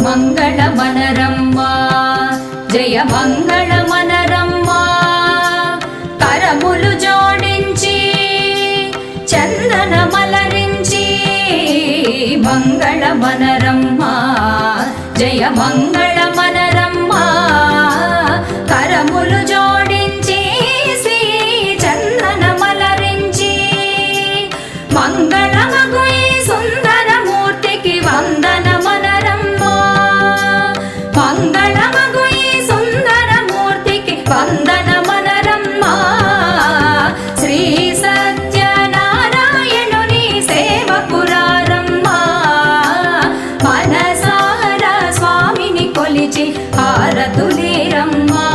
మంగళమనరమ్మా జయ మంగళమనరమ్మా కరములు జోడించి చందనమలరించి మంగళమనరమ్మా జయ మంగళమనరమ్మా కరములు జోడించి శ్రీ చందనమలరించి మంగళమగు ఈ సుందరమూర్తికి వందనమనరమ్మా మంగళమగు ఈ సుందరమూర్తికి వందనమనరమ్మా శ్రీ సత్యనారాయణుని సేవకురారమ్మా మనసారా స్వామిని కొలిచి హారతులేరమ్మా